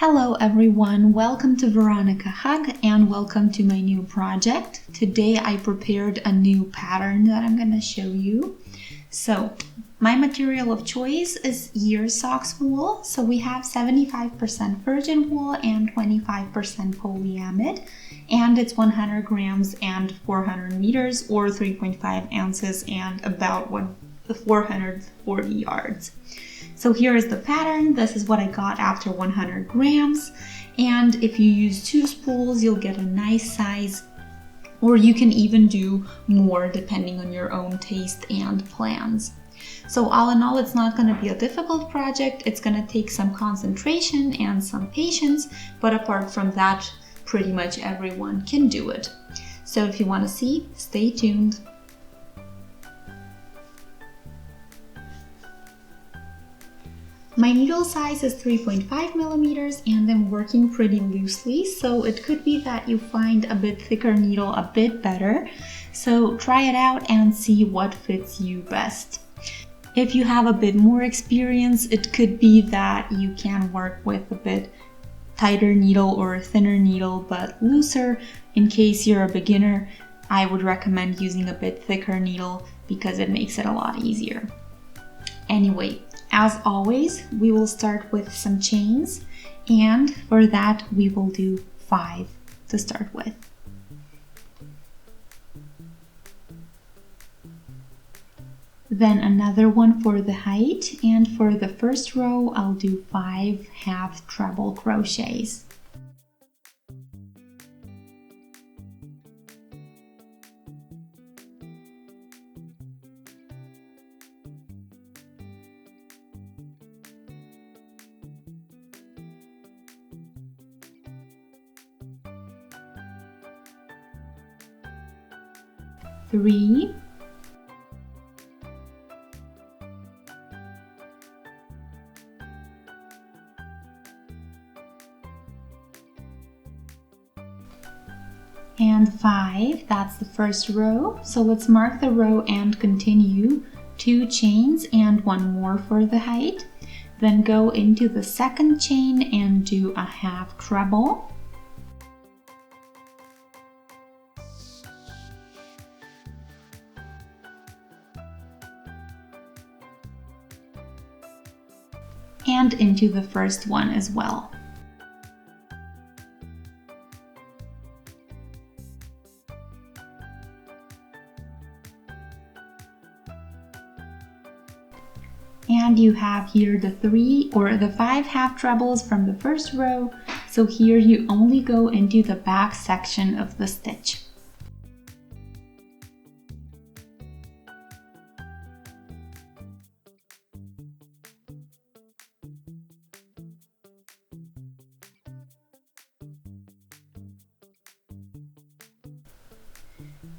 Hello everyone, welcome to Veronika Hug and welcome to my new project. Today I prepared a new pattern that I'm going to show you. So my material of choice is year socks wool. So we have 75% virgin wool and 25% polyamide, and it's 100 grams and 400 meters or 3.5 ounces and about 440 yards. So here is the pattern. This is what I got after 100 grams. And if you use 2 spools, you'll get a nice size, or you can even do more depending on your own taste and plans. So all in all, it's not going to be a difficult project. It's going to take some concentration and some patience, but apart from that, pretty much everyone can do it. So if you want to see, stay tuned. My needle size is 3.5 millimeters and I'm working pretty loosely, so it could be that you find a bit thicker needle a bit better. So try it out and see what fits you best. If you have a bit more experience, it could be that you can work with a bit tighter needle or a thinner needle but looser. In case you're a beginner, I would recommend using a bit thicker needle because it makes it a lot easier. Anyway, as always, we will start with some chains, and for that we will do 5 to start with. Then another one for the height, and for the first row I'll do 5 half treble crochets. Three, and 5, that's the first row. So let's mark the row and continue 2 chains and 1 more for the height. Then go into the second chain and do a half treble. And into the first one as well. And you have here the 5 half trebles from the first row. So here you only go into the back section of the stitch.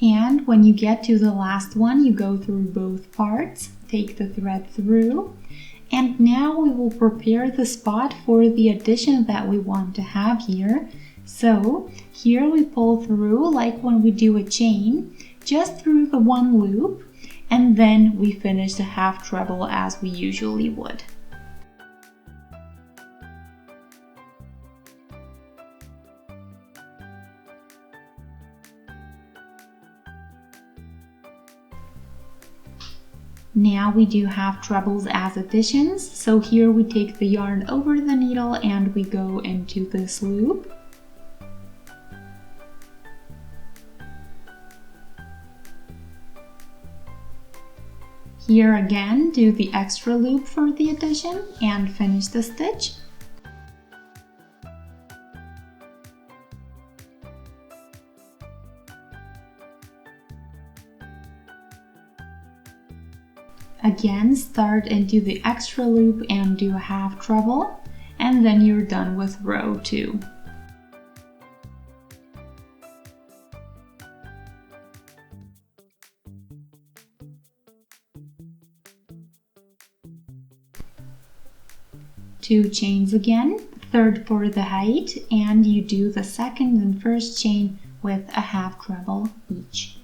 And when you get to the last one, you go through both parts, take the thread through, and now we will prepare the spot for the addition that we want to have here. So here we pull through like when we do a chain, just through the one loop, and then we finish the half treble as we usually would. Now we do half trebles as additions, so here we take the yarn over the needle and we go into this loop. Here again, do the extra loop for the addition and finish the stitch. Again, start into the extra loop and do a half treble, and then you're done with row 2. Two chains again, third for the height, and you do the second and first chain with a half treble each.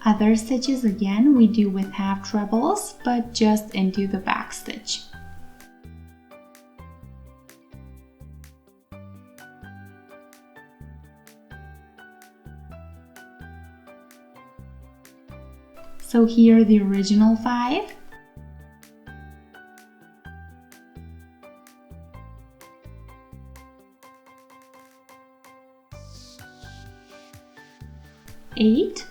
Other stitches again we do with half trebles, but just into the back stitch. So here are the original 5. Eight.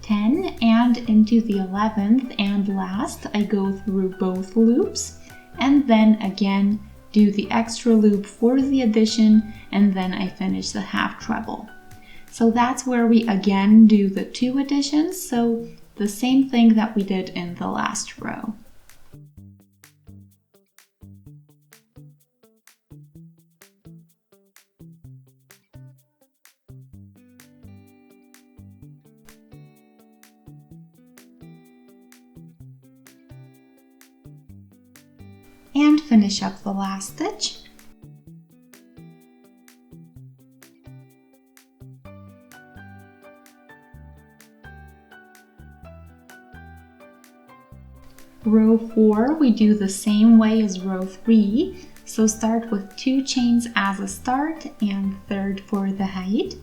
10, and into the 11th and last I go through both loops and then again do the extra loop for the addition, and then I finish the half treble. So that's where we again do the 2 additions, so the same thing that we did in the last row. And finish up the last stitch. Row 4, we do the same way as row 3, so start with 2 chains as a start and third for the height.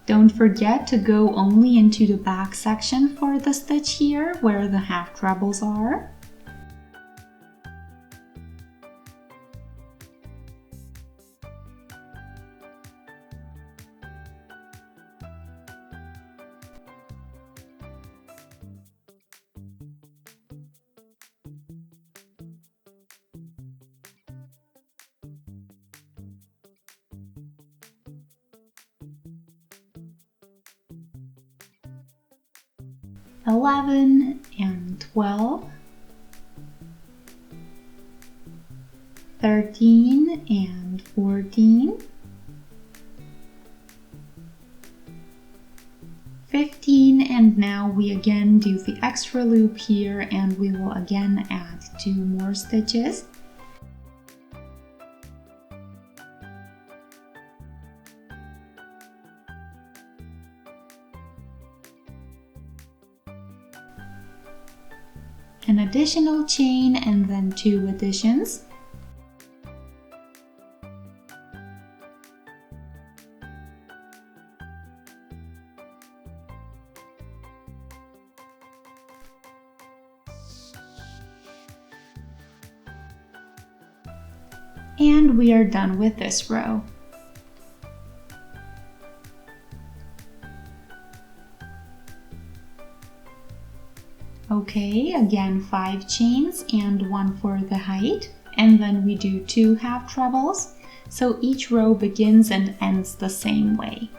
Don't forget to go only into the back section for the stitch here, where the half trebles are. (11) and 12, 13 and 14, 15, and now we again do the extra loop here and we will again add 2 more stitches. An additional chain and then 2 additions. And we are done with this row. Okay, again 5 chains and 1 for the height, and then we do 2 half trebles, so each row begins and ends the same way.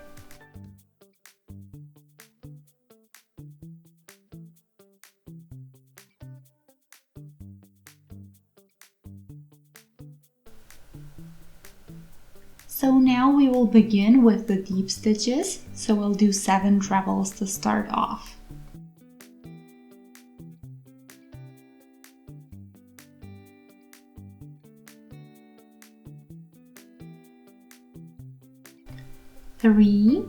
So now we will begin with the deep stitches, so we'll do 7 trebles to start off. Three,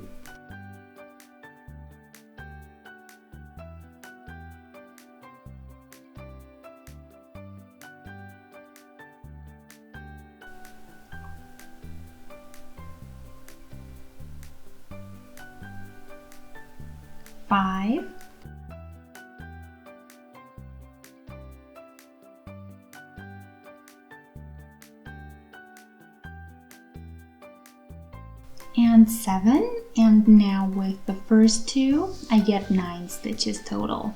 5, 7, and now with the first 2 I get 9 stitches total.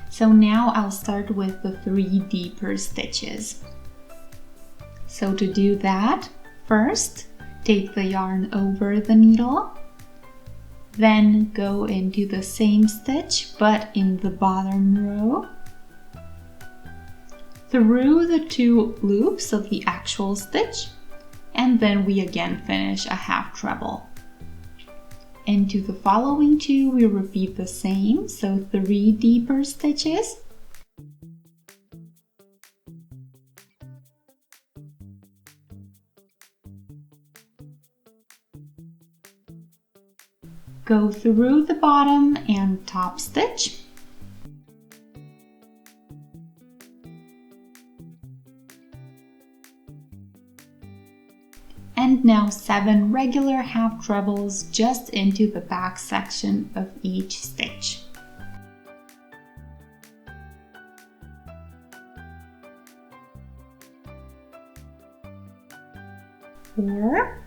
So now I'll start with the 3 deeper stitches. So to do that, first take the yarn over the needle, Then go into the same stitch but in the bottom row, through the 2 loops of the actual stitch, and then we again finish a half treble. Into the following 2 we repeat the same, so 3 deeper stitches. Go through the bottom and top stitch. And now 7 regular half trebles just into the back section of each stitch. 4,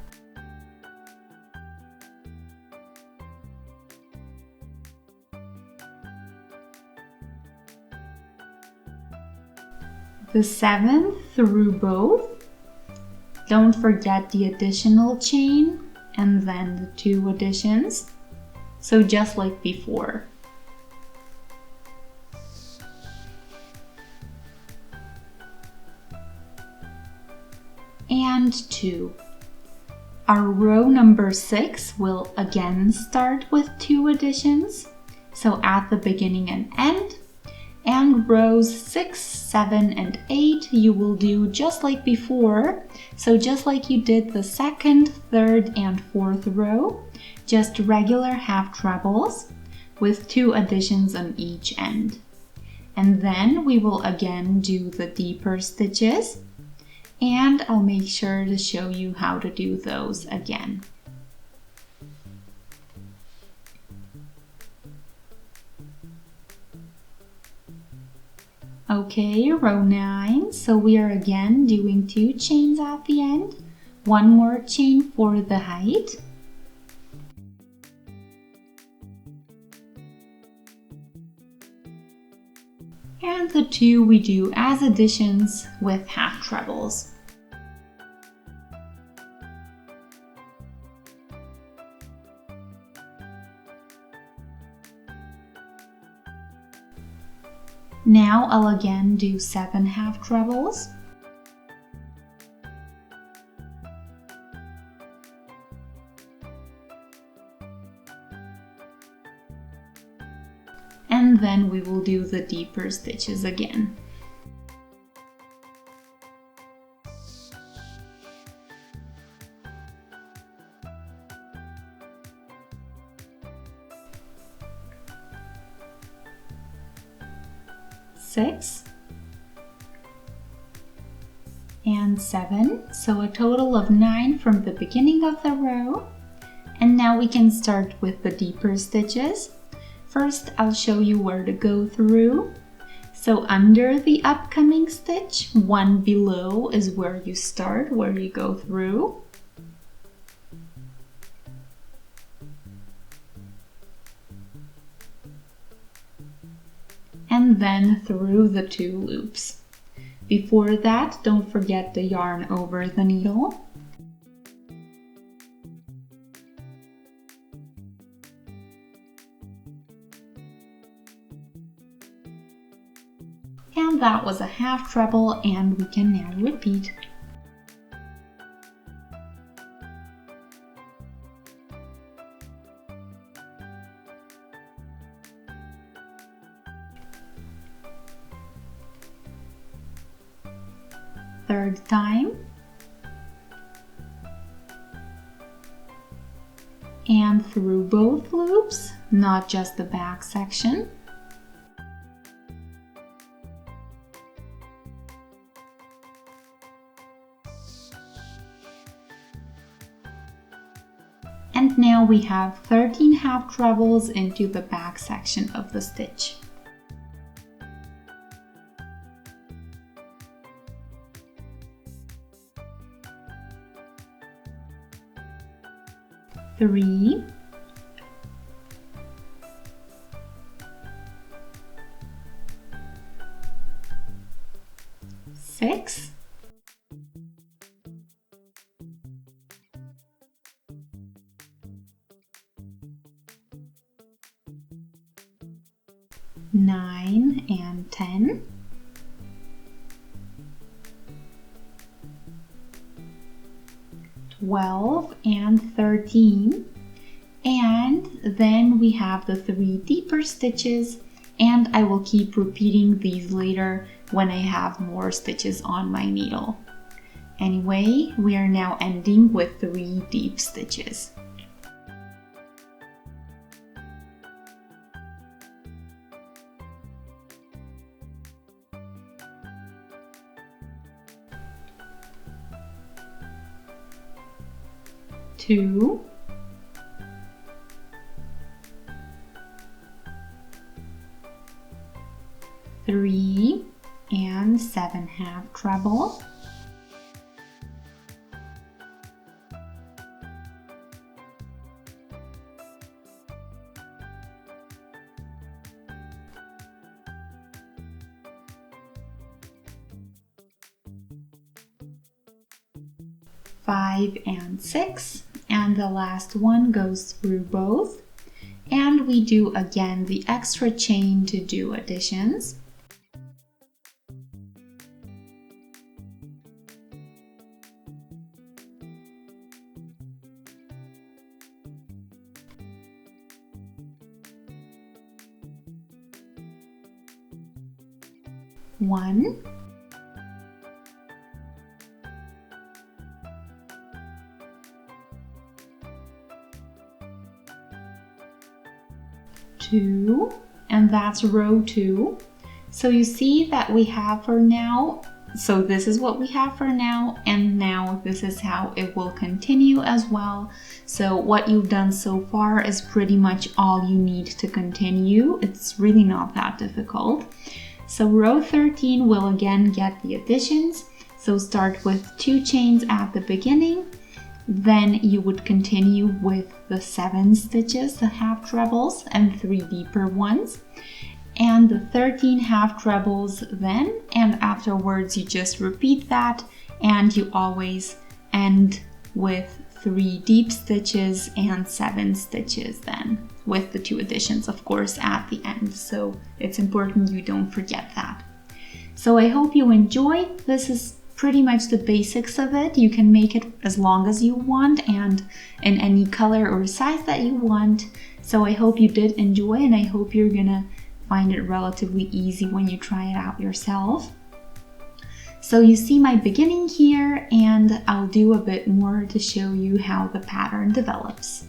7th through both. Don't forget the additional chain and then the 2 additions. So just like before. And 2. Our row number 6 will again start with 2 additions. So at the beginning and end. And rows 6, 7, and 8 you will do just like before. So just like you did the 2nd, 3rd, and 4th row, just regular half trebles with 2 additions on each end. And then we will again do the deeper stitches, and I'll make sure to show you how to do those again. Okay, row 9, so we are again doing 2 chains at the end, 1 more chain for the height, and the 2 we do as additions with half trebles. Now I'll again do 7 half trebles. And then we will do the deeper stitches again. Six and 7, so a total of 9 from the beginning of the row. And now we can start with the deeper stitches. First, I'll show you where to go through. So under the upcoming stitch, 1 below is where you start, where you go through. And then through the 2 loops. Before that, don't forget the yarn over the needle. And that was a half treble, and we can now repeat. Third time, and through both loops, not just the back section. And now we have 13 half trebles into the back section of the stitch. 3, 6, 9 and 10. 12 and 13. And then we have the 3 deeper stitches, and I will keep repeating these later when I have more stitches on my needle. Anyway, we are now ending with 3 deep stitches. Two, 3 and 7 half treble, 5 and 6, and the last one goes through both. And we do again the extra chain to do additions. One, two, and that's row 2. So you see that we have for now, so this is what we have for now, and now this is how it will continue as well. So what you've done so far is pretty much all you need to continue. It's really not that difficult. So row 13 will again get the additions. So start with 2 chains at the beginning, then you would continue with the 7 stitches, the half trebles, and 3 deeper ones, and the 13 half trebles then, and afterwards you just repeat that, and you always end with 3 deep stitches and 7 stitches then, with the 2 additions of course at the end. So it's important you don't forget that. So I hope you enjoy. This is pretty much the basics of it. You can make it as long as you want and in any color or size that you want. So I hope you did enjoy, and I hope you're gonna find it relatively easy when you try it out yourself. So you see my beginning here, and I'll do a bit more to show you how the pattern develops.